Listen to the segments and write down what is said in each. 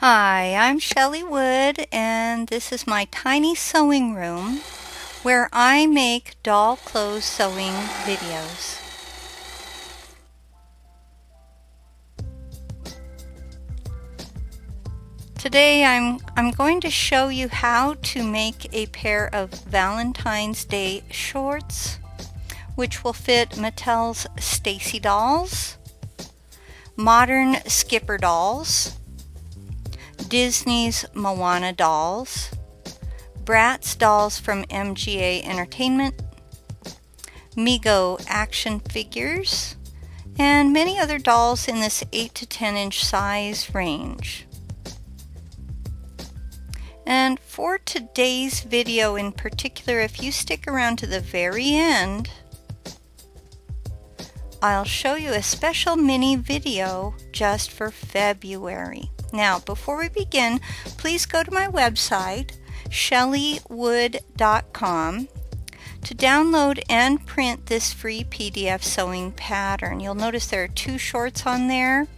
Hi, I'm ChellyWood, and this is my tiny sewing room where I make doll clothes sewing videos. Today I'm going to show you how to make a pair of Valentine's Day shorts which will fit Mattel's Stacy dolls, modern Skipper dolls, Disney's Moana dolls, Bratz dolls from MGA Entertainment, Mego action figures, and many other dolls in this 8 to 10 inch size range. And for today's video in particular, if you stick around to the very end, I'll show you a special mini video just for February. Now, before we begin, please go to my website, ChellyWood.com, to download and print this free PDF sewing pattern. You'll notice there are two shorts on there.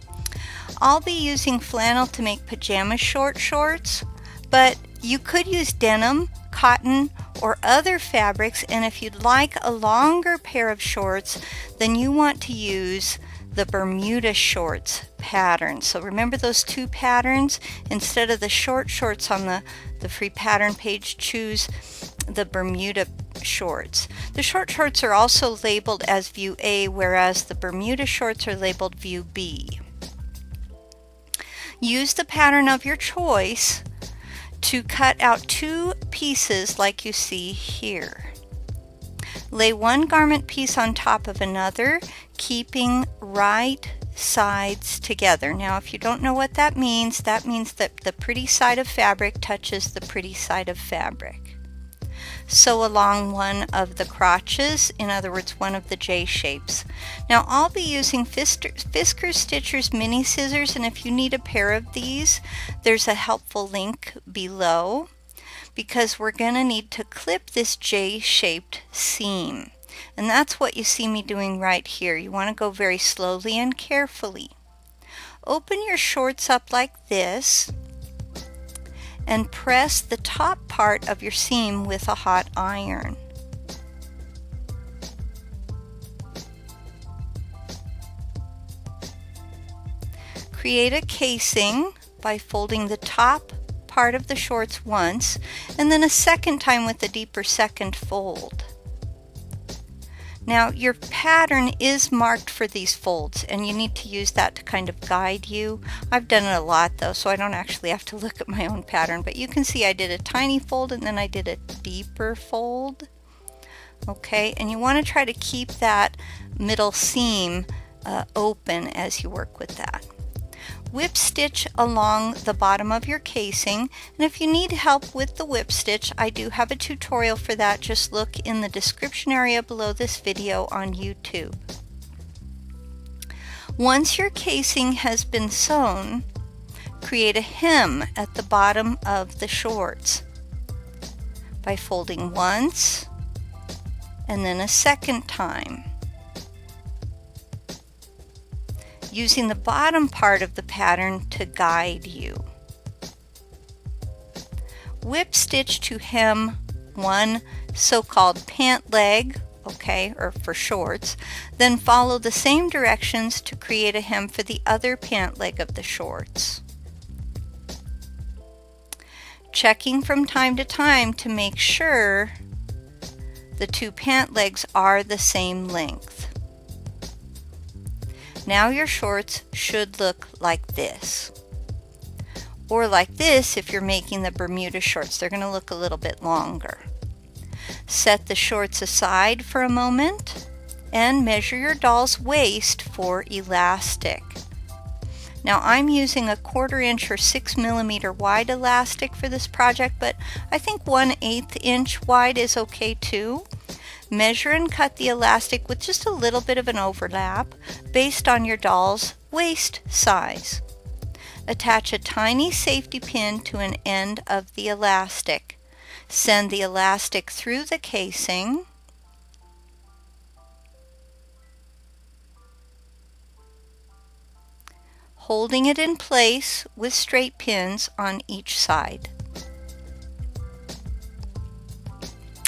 I'll be using flannel to make pajama shorts, but you could use denim, cotton, or other fabrics, and if you'd like a longer pair of shorts, then you want to use the Bermuda shorts pattern. So remember those two patterns? Instead of the short shorts on the free pattern page, choose the Bermuda shorts. The short shorts are also labeled as view A, whereas the Bermuda shorts are labeled view B. Use the pattern of your choice to cut out two pieces like you see here. Lay one garment piece on top of another, keeping right sides together. Now, if you don't know what that means that the pretty side of fabric touches the pretty side of fabric. Sew along one of the crotches, in other words, one of the J shapes. Now, I'll be using Fiskars Stitchers mini scissors, and if you need a pair of these, there's a helpful link below, because we're going to need to clip this J-shaped seam. And that's what you see me doing right here. You want to go very slowly and carefully. Open your shorts up like this and press the top part of your seam with a hot iron. Create a casing by folding the top part of the shorts once and then a second time with a deeper second fold. Now, your pattern is marked for these folds, and you need to use that to kind of guide you. I've done it a lot though, so I don't actually have to look at my own pattern, but you can see I did a tiny fold and then I did a deeper fold. Okay, and you want to try to keep that middle seam open as you work with that. Whip stitch along the bottom of your casing, and if you need help with the whip stitch, I do have a tutorial for that. Just look in the description area below this video on YouTube. Once your casing has been sewn, create a hem at the bottom of the shorts by folding once and then a second time, using the bottom part of the pattern to guide you. Whip stitch to hem one so-called pant leg, okay, or for shorts, then follow the same directions to create a hem for the other pant leg of the shorts. Checking from time to time to make sure the two pant legs are the same length. Now your shorts should look like this, or like this if you're making the Bermuda shorts. They're going to look a little bit longer. Set the shorts aside for a moment and measure your doll's waist for elastic. Now, I'm using a 1/4 inch or 6 millimeter wide elastic for this project, but I think 1/8 inch wide is okay too. Measure and cut the elastic with just a little bit of an overlap based on your doll's waist size. Attach a tiny safety pin to an end of the elastic. Send the elastic through the casing. holding it in place with straight pins on each side.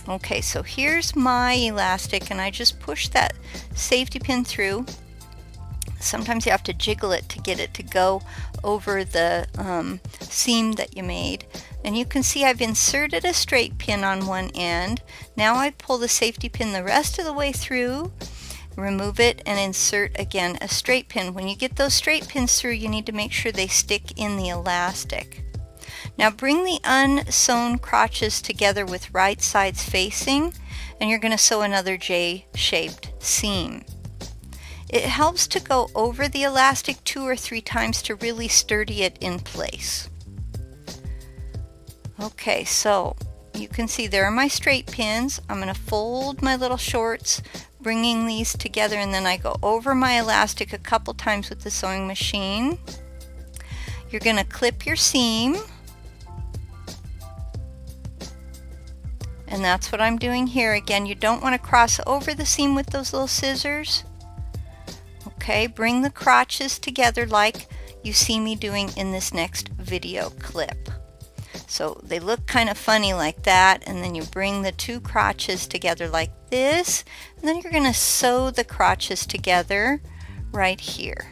Okay, so here's my elastic, and I just push that safety pin through. Sometimes you have to jiggle it to get it to go over the seam that you made. And you can see I've inserted a straight pin on one end. Now I pull the safety pin the rest of the way through, remove it, and insert again a straight pin. When you get those straight pins through, you need to make sure they stick in the elastic. Now bring the unsewn crotches together with right sides facing, and you're going to sew another J-shaped seam. It helps to go over the elastic 2 or 3 times to really sturdy it in place. Okay, so you can see there are my straight pins. I'm going to fold my little shorts, bringing these together, and then I go over my elastic a couple times with the sewing machine. You're going to clip your seam, and that's what I'm doing here. Again, you don't want to cross over the seam with those little scissors. Okay, bring the crotches together like you see me doing in this next video clip. So they look kind of funny like that, and then you bring the 2 crotches together like this, and then you're going to sew the crotches together right here.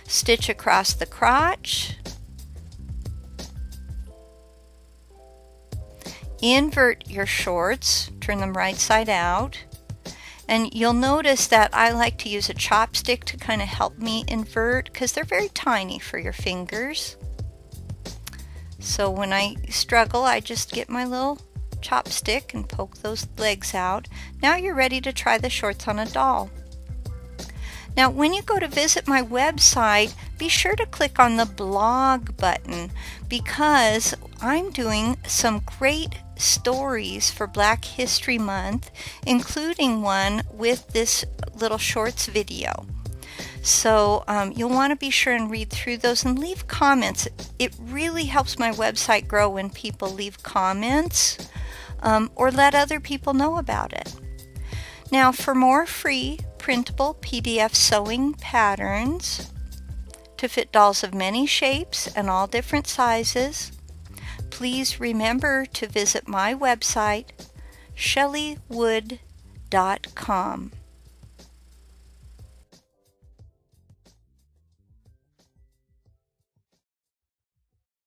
Stitch across the crotch, invert your shorts, turn them right side out, and you'll notice that I like to use a chopstick to kind of help me invert because they're very tiny for your fingers. So when I struggle, I just get my little chopstick and poke those legs out. Now you're ready to try the shorts on a doll. Now when you go to visit my website, be sure to click on the blog button because I'm doing some great stories for Black History Month, including one with this little shorts video. So you'll want to be sure and read through those and leave comments. It really helps my website grow when people leave comments or let other people know about it. Now for more free printable PDF sewing patterns to fit dolls of many shapes and all different sizes, please remember to visit my website, ChellyWood.com.